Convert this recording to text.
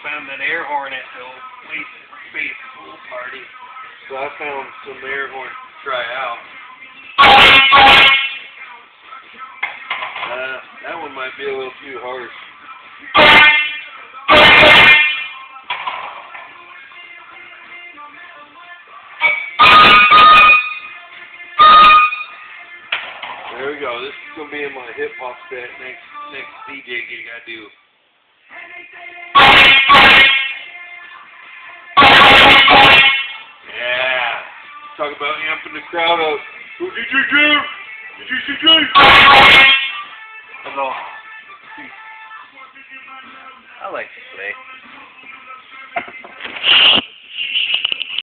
found that air horn at the old space pool party. So I found some air horns to try out. That one might be a little too harsh. There we go. This is gonna be in my hip hop set next DJ gig I do. Yeah. Talk about amping the crowd up. Oh, DJ Jim! DJ! Hello. I like to play.